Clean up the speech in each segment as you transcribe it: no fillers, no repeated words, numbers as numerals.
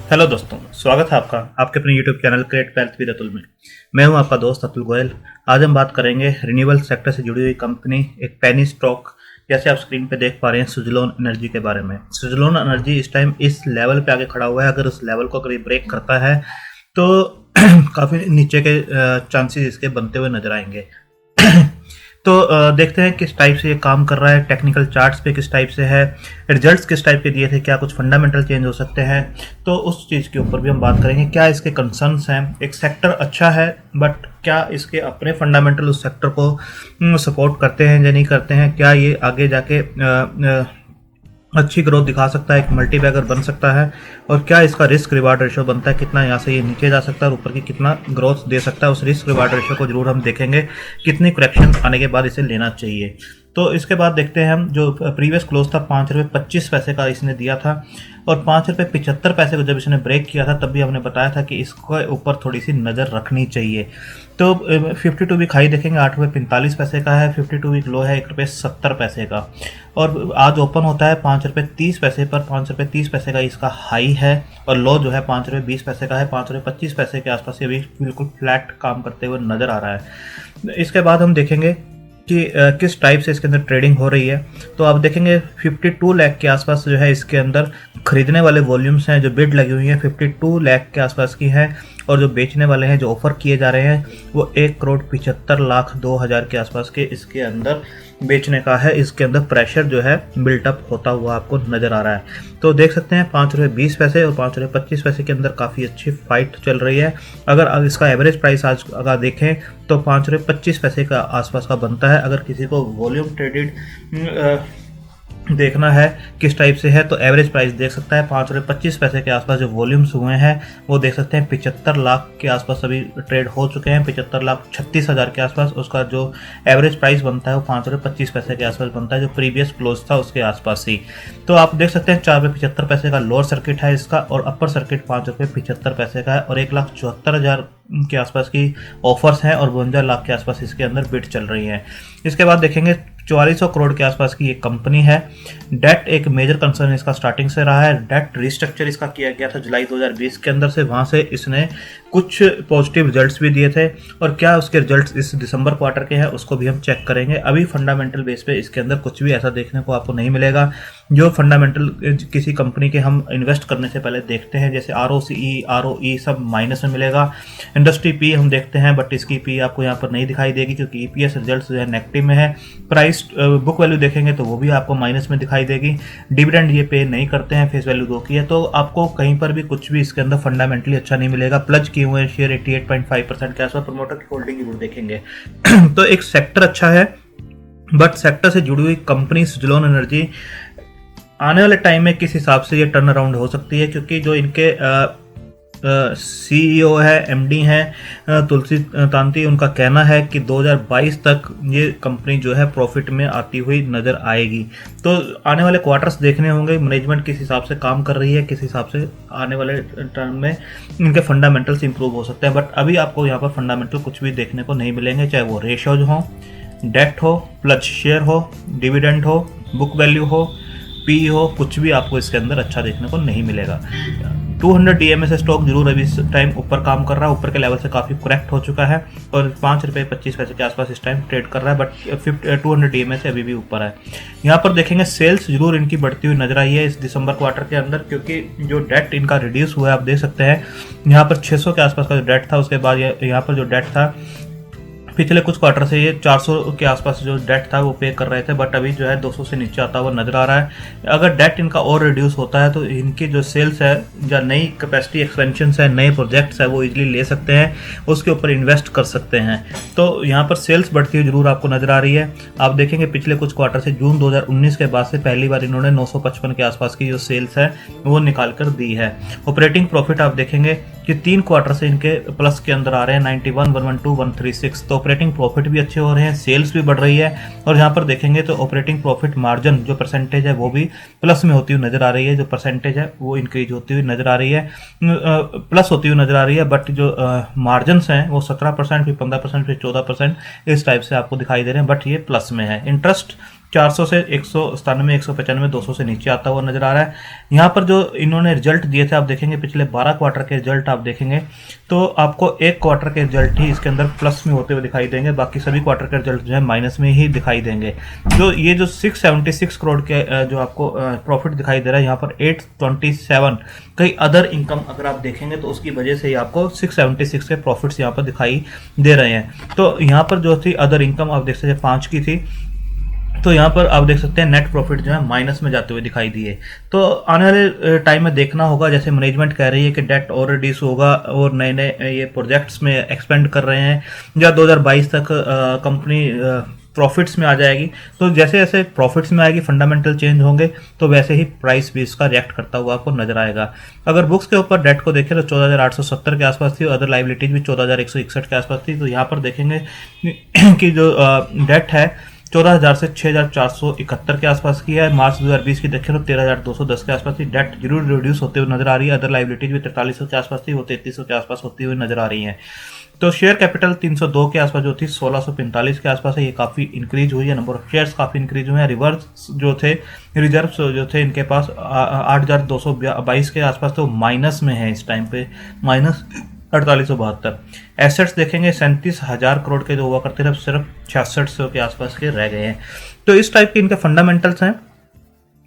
Hello दोस्तों, स्वागत है आपका आपके अपने YouTube channel create wealth with Atul में। मैं हूं आपका दोस्त अतुल गोयल। आज हम बात करेंगे रिन्यूएबल सेक्टर से जुड़ी हुई कंपनी एक पेनी स्टॉक, जैसे आप स्क्रीन पे देख पा रहे हैं, सुजलोन एनर्जी के बारे में। सुजलोन एनर्जी इस टाइम इस लेवल पे आगे खड़ा हुआ है। अगर उस लेवल को कभी ब्रेक करता है तो काफ़ी नीचे के चांसेस इसके बनते हुए नजर आएंगे। तो देखते हैं किस टाइप से ये काम कर रहा है, टेक्निकल चार्ट्स पे किस टाइप से है, रिजल्ट्स किस टाइप के दिए थे, क्या कुछ फंडामेंटल चेंज हो सकते हैं, तो उस चीज़ के ऊपर भी हम बात करेंगे। क्या इसके कंसर्न्स हैं, एक सेक्टर अच्छा है बट क्या इसके अपने फंडामेंटल उस सेक्टर को सपोर्ट करते हैं या नहीं करते हैं, क्या ये आगे जाके अच्छी ग्रोथ दिखा सकता है, एक मल्टी बैगर बन सकता है, और क्या इसका रिस्क रिवार्ड रेशो बनता है, कितना यहाँ से ये नीचे जा सकता है और ऊपर की कितना ग्रोथ दे सकता है। उस रिस्क रिवार्ड रेशो को जरूर हम देखेंगे, कितनी करेक्शन आने के बाद इसे लेना चाहिए। तो इसके बाद देखते हैं हम, जो प्रीवियस क्लोज था 5 रुपये 25 पैसे का इसने दिया था, और 5 रुपये 75 पैसे को जब इसने ब्रेक किया था तब भी हमने बताया था कि इसके ऊपर थोड़ी सी नज़र रखनी चाहिए। तो 52 वीक हाई देखेंगे 8 रुपये 45 पैसे का है, 52 वीक लो है 1 रुपये 70 पैसे का, और आज ओपन होता है 5 रुपये 30 पैसे पर। 5 रुपये 30 पैसे का इसका हाई है और लो जो है 5 रुपये 20 पैसे का है। 5 रुपये 25 पैसे के आसपास ये भी बिल्कुल फ्लैट काम करते हुए नज़र आ रहा है। इसके बाद हम देखेंगे कि किस टाइप से इसके अंदर ट्रेडिंग हो रही है। तो आप देखेंगे 52 लाख के आसपास जो है इसके अंदर खरीदने वाले वॉल्यूम्स हैं, जो बिड लगी हुई हैं 52 लाख के आसपास की हैं, और जो बेचने वाले हैं, जो ऑफर किए जा रहे हैं, वो 1,75,02,000 के आसपास के इसके अंदर बेचने का है। इसके अंदर प्रेशर जो है बिल्टअप होता हुआ आपको नज़र आ रहा है। तो देख सकते हैं 5 रुपये 20 पैसे और 5 रुपये 25 पैसे के अंदर काफ़ी अच्छी फाइट चल रही है। अगर इसका एवरेज प्राइस आज अगर देखें तो 5 रुपये 25 पैसे का आसपास का बनता है। अगर किसी को वॉल्यूम ट्रेडेड देखना है किस टाइप से है, तो एवरेज प्राइस देख सकता है 5 रुपये 25 पैसे के आसपास जो वॉल्यूम्स हुए हैं वो देख सकते हैं 75 लाख के आसपास अभी ट्रेड हो चुके हैं। 75,36,000 के आसपास उसका जो एवरेज प्राइस बनता है वो 5 रुपये 25 पैसे के आसपास बनता है, जो प्रीवियस क्लोज था उसके आसपास ही। तो आप देख सकते हैं 4 रुपये 75 पैसे का लोअर सर्किट है इसका, और अपर सर्किट 5 रुपये 75 पैसे का है, और 1,74,000 के आसपास की ऑफर्स हैं और 52 लाख के आसपास इसके अंदर बिड चल रही है। इसके बाद देखेंगे 4400 करोड़ के आसपास की एक कंपनी है। डेट एक मेजर कंसर्न इसका स्टार्टिंग से रहा है। डेट रिस्ट्रक्चर इसका किया गया था जुलाई 2020 के अंदर से, वहाँ से इसने कुछ पॉजिटिव रिजल्ट्स भी दिए थे, और क्या उसके रिजल्ट्स इस दिसंबर क्वार्टर के हैं उसको भी हम चेक करेंगे। अभी फंडामेंटल बेस पे इसके अंदर कुछ भी ऐसा देखने को आपको नहीं मिलेगा जो फंडामेंटल किसी कंपनी के हम इन्वेस्ट करने से पहले देखते हैं, जैसे ROCE ROE सब माइनस में मिलेगा। इंडस्ट्री पी हम देखते हैं बट इसकी पी आपको यहाँ पर नहीं दिखाई देगी क्योंकि EPS रिजल्ट जो है नेगेटिव में है। प्राइस बुक वैल्यू देखेंगे तो वो भी आपको माइनस में दिखाई देगी। डिविडेंड ये पे नहीं करते हैं, फेस वैल्यू 2 की है, तो आपको कहीं पर भी कुछ भी इसके अंदर फंडामेंटली अच्छा नहीं मिलेगा। प्लज किए हुए शेयर 88.5% के आसपास, प्रमोटर की होल्डिंग जरूर देखेंगे। तो एक सेक्टर अच्छा है बट सेक्टर से जुड़ी हुई कंपनी सुजलोन एनर्जी आने वाले टाइम में किस हिसाब से ये टर्न अराउंड हो सकती है, क्योंकि जो इनके CEO है, MD हैं तुलसी तांती, उनका कहना है कि 2022 तक ये कंपनी जो है प्रॉफिट में आती हुई नज़र आएगी। तो आने वाले क्वार्टर्स देखने होंगे मैनेजमेंट किस हिसाब से काम कर रही है, किस हिसाब से आने वाले टर्म में इनके फंडामेंटल्स इंप्रूव हो सकते हैं। बट अभी आपको यहाँ पर फंडामेंटल कुछ भी देखने को नहीं मिलेंगे, चाहे वो रेशोज हो, डेट हो, प्लस शेयर हो, डिविडेंड हो, बुक वैल्यू हो, पी हो, कुछ भी आपको इसके अंदर अच्छा देखने को नहीं मिलेगा। 200 DMA से स्टॉक जरूर अभी इस टाइम ऊपर काम कर रहा है, ऊपर के लेवल से काफ़ी करेक्ट हो चुका है और 5 रुपये 25 पैसे के आसपास इस टाइम ट्रेड कर रहा है, बट 200 DMA से अभी भी ऊपर है। यहाँ पर देखेंगे सेल्स जरूर इनकी बढ़ती हुई नजर आई है इस दिसंबर क्वार्टर के अंदर, क्योंकि जो डेट इनका रिड्यूस हुआ है आप देख सकते हैं यहाँ पर 600 के आसपास का जो डेट था, उसके बाद यहाँ पर जो डेट था पिछले कुछ क्वार्टर से ये 400 के आसपास जो डेट था वो पे कर रहे थे, बट अभी जो है 200 से नीचे आता हुआ नजर आ रहा है। अगर डेट इनका और रिड्यूस होता है तो इनकी जो सेल्स है या नई कैपेसिटी एक्सपेंशन है, नए प्रोजेक्ट्स है, वो इजीली ले सकते हैं, उसके ऊपर इन्वेस्ट कर सकते हैं। तो यहाँ पर सेल्स बढ़ती हुई जरूर आपको नजर आ रही है। आप देखेंगे पिछले कुछ क्वार्टर से जून 2019 के बाद से पहली बार इन्होंने 955 के आसपास की जो सेल्स है वो निकाल कर दी है। ऑपरेटिंग प्रॉफिट आप देखेंगे कि 3 क्वार्टर से इनके प्लस के अंदर आ रहे हैं, 91, 112, 136। तो ऑपरेटिंग प्रॉफिट भी अच्छे हो रहे हैं, सेल्स भी बढ़ रही है, और यहाँ पर देखेंगे तो ऑपरेटिंग प्रॉफिट मार्जिन जो परसेंटेज है वो भी प्लस में होती हुई नजर आ रही है, जो परसेंटेज है वो इंक्रीज होती हुई नजर आ रही है, प्लस होती हुई नजर आ रही है। बट जो मार्जिन हैं वो 17%, फिर 15%, फिर 14% इस टाइप से आपको दिखाई दे रहे हैं, बट ये प्लस में है। इंटरेस्ट 400 से 197, 195, 200 से नीचे आता हुआ नजर आ रहा है। यहाँ पर जो इन्होंने रिजल्ट दिए थे आप देखेंगे पिछले 12 क्वार्टर के रिजल्ट आप देखेंगे तो आपको एक क्वार्टर के रिजल्ट ही इसके अंदर प्लस में होते हुए दिखाई देंगे, बाकी सभी क्वार्टर के रिजल्ट जो है माइनस में ही दिखाई देंगे। जो ये जो 676 करोड़ के जो आपको प्रॉफिट दिखाई दे रहा है, यहाँ पर 827 कई अदर इनकम अगर आप देखेंगे तो उसकी वजह से ही आपको 676 के प्रॉफिट्स यहाँ पर दिखाई दे रहे हैं। तो यहाँ पर जो थी अदर इनकम आप देख सकते हैं 5 की थी, तो यहाँ पर आप देख सकते हैं नेट प्रॉफिट जो है माइनस में जाते हुए दिखाई दिए। तो आने वाले टाइम में देखना होगा, जैसे मैनेजमेंट कह रही है कि डेट और रिड्यूस होगा और नए नए ये प्रोजेक्ट्स में एक्सपेंड कर रहे हैं या 2022 तक कंपनी प्रॉफिट्स में आ जाएगी। तो जैसे जैसे प्रॉफिट्स में आएगी फंडामेंटल चेंज होंगे तो वैसे ही प्राइस भी इसका रिएक्ट करता हुआ आपको नजर आएगा। अगर बुक्स के ऊपर डेट को देखें तो 14,870 के आसपास थी और अदर लाइबिलिटीज भी 14,161 के आसपास थी। तो यहाँ पर देखेंगे कि जो डेट है 14,000 से 6,471 के आसपास की है। मार्च 2020 की देखें तो 13,210 के आसपास थी। डेट जरूर रिड्यूस होते हुए नजर आ रही है। अदर लाइबिलिटीज भी 4300 के आसपास थी, वो 3300 के आसपास होती हुई नजर आ रही है। तो शेयर कैपिटल 302 के आसपास जो थी 1645 के आसपास है, ये काफ़ी इंक्रीज हुई है। नंबर ऑफ शेयर्स काफ़ी इंक्रीज हुए हैं। रिवर्स जो थे रिजर्व्स जो थे इनके पास 8,222 के आसपास, तो माइनस में है इस टाइम पे, माइनस 4872। एसेट्स देखेंगे 37,000 करोड़ के जो हुआ करते थे, अब सिर्फ 6600 के आसपास के रह गए हैं। तो इस टाइप के इनके फंडामेंटल्स हैं।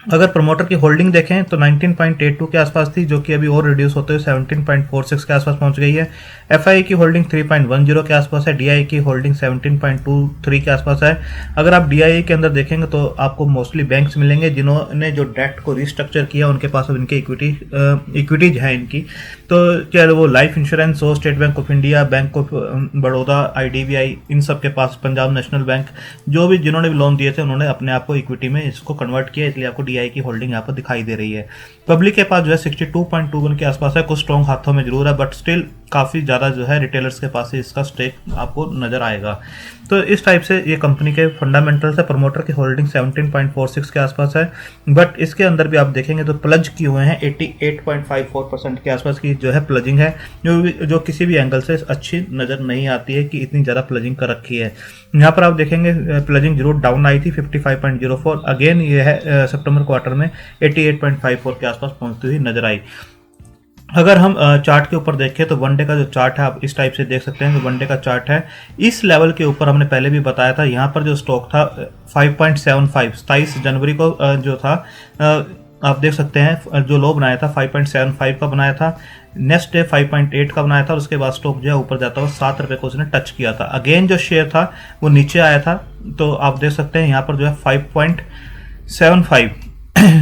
अगर प्रमोटर की होल्डिंग देखें तो 19.82 के आसपास थी, जो कि अभी और रिड्यूस होते हुए 17.46 के आसपास पहुंच गई है। एफआई की होल्डिंग 3.10 के आसपास है। डीआई की होल्डिंग 17.23 के आसपास है। अगर आप डीआई के अंदर देखेंगे तो आपको मोस्टली बैंक्स मिलेंगे जिन्होंने जो डेट को रिस्ट्रक्चर किया, उनके पास अब इनके इक्विटीज है इनकी। तो क्या वो लाइफ इंश्योरेंस हो, State Bank of India, Bank of Baroda, IDBI, इन सब के पास, पंजाब नेशनल बैंक, जो भी जिन्होंने भी लोन दिए थे उन्होंने अपने आप को इक्विटी में इसको कन्वर्ट किया, इसलिए आपको डीआई की होल्डिंग यहाँ पर दिखाई दे रही है। पब्लिक के पास जो है 62.21 के आसपास है। कुछ स्ट्रॉन्ग हाथों में जरूर है बट स्टिल काफ़ी ज़्यादा जो है रिटेलर्स के पास ही इसका स्टेक आपको नजर आएगा। तो इस टाइप से ये कंपनी के फंडामेंटल्स है। प्रमोटर की होल्डिंग 17.46 के आसपास है, बट इसके अंदर भी आप देखेंगे तो प्लज किए हुए हैं 88.54% के आसपास की जो है प्लजिंग है, जो किसी भी एंगल से अच्छी नज़र नहीं आती है कि इतनी ज़्यादा प्लजिंग कर रखी है। यहाँ पर आप देखेंगे प्लजिंग जरूर डाउन आई थी 55.04, अगेन ये है सितंबर क्वार्टर में 88.54 के आसपास पहुँचती हुई नजर आई। अगर हम चार्ट के ऊपर देखें तो वनडे का जो चार्ट है आप इस टाइप से देख सकते हैं कि वनडे का चार्ट है इस लेवल के ऊपर, हमने पहले भी बताया था। यहाँ पर जो स्टॉक था 5.75 27 जनवरी को जो था आप देख सकते हैं जो लो बनाया था 5.75 का बनाया था, नेक्स्ट डे 5.8 का बनाया था और उसके बाद स्टॉक जो है ऊपर जाता हुआ 7 रुपये को उसने टच किया था। अगेन जो शेयर था वो नीचे आया था, तो आप देख सकते हैं यहाँ पर जो है 5.75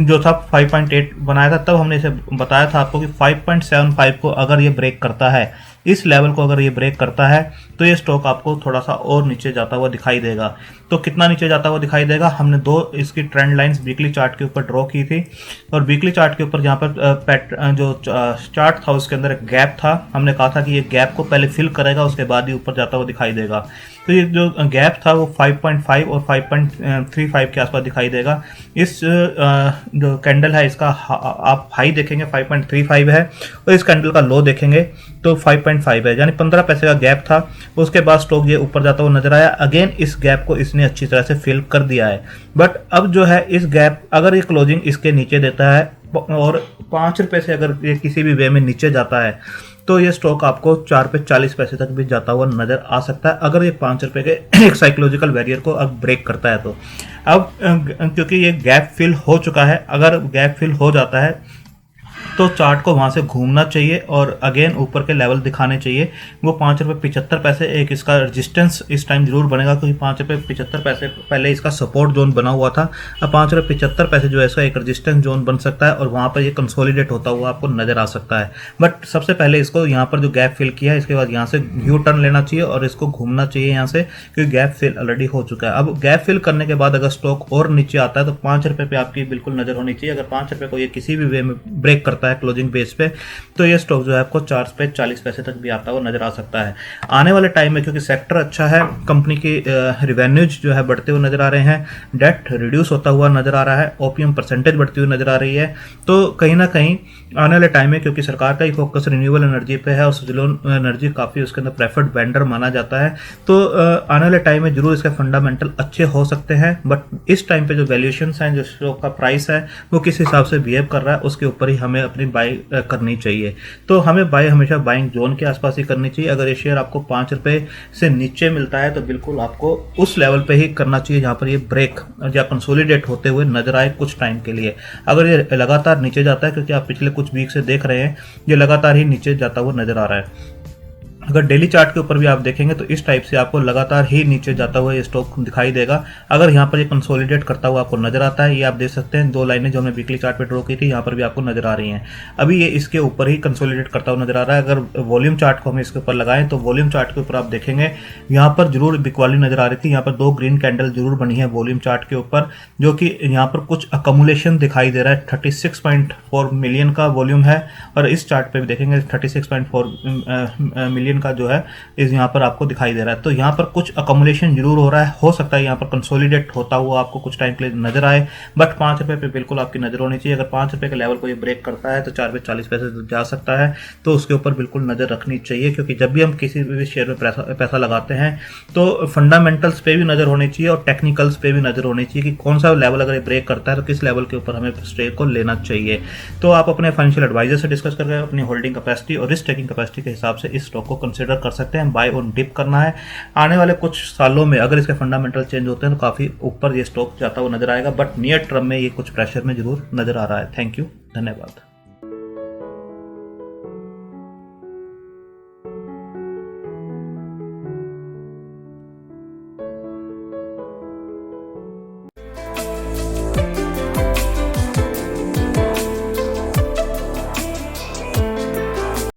जो था 5.8 बनाया था, तब हमने इसे बताया था आपको कि 5.75 को अगर ये ब्रेक करता है, इस लेवल को अगर ये ब्रेक करता है तो ये स्टॉक आपको थोड़ा सा और नीचे जाता हुआ दिखाई देगा। तो कितना नीचे जाता हुआ दिखाई देगा, हमने दो इसकी ट्रेंड लाइंस वीकली चार्ट के ऊपर ड्रॉ की थी और वीकली चार्ट के ऊपर जहाँ पर जो चार्ट था उसके अंदर एक गैप था, हमने कहा था कि ये गैप को पहले फिल करेगा उसके बाद ही ऊपर जाता हुआ दिखाई देगा। तो ये जो गैप था वो 5.5 और 5.35 के आसपास दिखाई देगा। इस जो कैंडल है इसका आप हाई देखेंगे 5.35 है और इस कैंडल का लो देखेंगे तो 5.5 है, यानी 15 पैसे का गैप था। उसके बाद स्टॉक ये ऊपर जाता हुआ नजर आया। अगेन इस गैप को इसने अच्छी तरह से फिल कर दिया है, बट अब जो है इस गैप अगर ये क्लोजिंग इसके नीचे देता है और 5 रुपये से अगर ये किसी भी वे में नीचे जाता है तो ये स्टॉक आपको 4 पे 40 पैसे तक भी जाता हुआ नजर आ सकता है, अगर ये 5 रुपये के एक साइकोलॉजिकल बैरियर को अब ब्रेक करता है तो। अब क्योंकि ये गैप फिल हो चुका है, अगर गैप फिल हो जाता है तो चार्ट को वहाँ से घूमना चाहिए और अगेन ऊपर के लेवल दिखाने चाहिए। वो 5 रुपये 75 पैसे एक इसका रेजिस्टेंस इस टाइम जरूर बनेगा, क्योंकि 5 रुपये 75 पैसे पहले इसका सपोर्ट जोन बना हुआ था। अब 5 रुपये 75 पैसे जो है इसका एक रेजिस्टेंस जोन बन सकता है और वहाँ पर ये कंसोलिडेट होता हुआ आपको नजर आ सकता है। बट सबसे पहले इसको यहाँ पर जो गैप फिल किया है इसके बाद यहाँ से यू टर्न लेना चाहिए और इसको घूमना चाहिए यहाँ से, क्योंकि गैप फिल ऑलरेडी हो चुका है। अब गैप फिल करने के बाद अगर स्टॉक और नीचे आता है तो 5 रुपये पे आपकी बिल्कुल नजर होनी चाहिए। अगर 5 रुपये को ये किसी भी वे में ब्रेक करता करता है क्लोजिंग बेस पे, तो ये स्टॉक जो है आपको 4 रुपये 40 पैसे तक भी आता हुआ नजर आ सकता है। आने वाले टाइम में क्योंकि सेक्टर अच्छा है, कंपनी की रिवेन्यूज जो है बढ़ते हुए नजर आ रहे हैं, डेट रिड्यूस होता हुआ नजर आ रहा है, ओपीएम परसेंटेज बढ़ती हुई नजर आ रही है, तो कहीं ना कहीं आने वाले टाइम में क्योंकि सरकार का ही फोकस रिन्यूएबल एनर्जी पे है और सुजलोन एनर्जी काफ़ी उसके अंदर प्रेफर्ड वेंडर माना जाता है, तो आने वाले टाइम में जरूर इसके फंडामेंटल अच्छे हो सकते हैं। बट इस टाइम पे जो वैल्यूएशन हैं, जो स्टॉक का प्राइस है वो किस हिसाब से बिहेव कर रहा है, उसके ऊपर ही हमें अपनी बाई करनी चाहिए। तो हमें बाई हमेशा बाइंग जोन के आसपास ही करनी चाहिए। अगर ये शेयर आपको 5 रुपये से नीचे मिलता है तो बिल्कुल आपको उस लेवल पे ही करना चाहिए जहाँ पर ये ब्रेक या कंसोलिडेट होते हुए नजर आए कुछ टाइम के लिए। अगर ये लगातार नीचे जाता है, क्योंकि आप पिछले कुछ वीक से देख रहे हैं ये लगातार ही नीचे जाता हुआ नजर आ रहा है, अगर डेली चार्ट के ऊपर भी आप देखेंगे तो इस टाइप से आपको लगातार ही नीचे जाता हुआ ये स्टॉक दिखाई देगा। अगर यहाँ पर ये कंसोलिडेट करता हुआ आपको नजर आता है, ये आप देख सकते हैं 2 लाइनें जो हमने वीकली चार्ट पे ड्रॉ की थी यहाँ पर भी आपको नजर आ रही हैं। अभी ये इसके ऊपर ही कंसोलिडेट करता हुआ नजर आ रहा है। अगर वॉल्यूम चार्ट को हम इसके ऊपर लगाएं तो वॉल्यूम चार्ट के ऊपर आप देखेंगे यहाँ पर जरूर बिकवाली नजर आ रही थी, यहाँ पर 2 ग्रीन कैंडल जरूर बनी है वॉल्यूम चार्ट के ऊपर, जो कि यहाँ पर कुछ अकोमुलेशन दिखाई दे रहा है। 36.4 मिलियन का वॉल्यूम है और इस चार्ट पे भी देखेंगे 36.4 मिलियन का जो है इस यहाँ पर आपको दिखाई दे रहा है। तो यहाँ पर कुछ अकोमुलेशन जरूर हो रहा है, हो सकता है यहाँ पर कंसोलिडेट होता हुआ आपको कुछ टाइम के लिए नजर आए, बट 5 रुपये पे बिल्कुल आपकी नजर होनी चाहिए। अगर 5 रुपये के लेवल को ये ब्रेक करता है तो 4 रुपये 40 पैसे जा सकता है, तो उसके ऊपर बिल्कुल नजर रखनी चाहिए। क्योंकि जब भी हम किसी भी शेयर में पैसा लगाते हैं तो फंडामेंटल्स पे भी नजर होनी चाहिए और टेक्निकल्स पे भी नजर होनी चाहिए कि कौन सा लेवल अगर ये ब्रेक करता है तो किस लेवल के ऊपर हमें स्टेक को लेना चाहिए। तो आप अपने फाइनेंशियल एडवाइजर से डिस्कस करके अपनी होल्डिंग कैपेसिटी और रिस्क टेकिंग कैपेसिटी के हिसाब से इस स्टॉक को कंसिडर कर सकते हैं। बाय ऑन डिप करना है। आने वाले कुछ सालों में अगर इसके फंडामेंटल चेंज होते हैं तो काफ़ी ऊपर ये स्टॉक जाता हुआ नजर आएगा, बट नियर टर्म में ये कुछ प्रेशर में जरूर नजर आ रहा है। थैंक यू, धन्यवाद।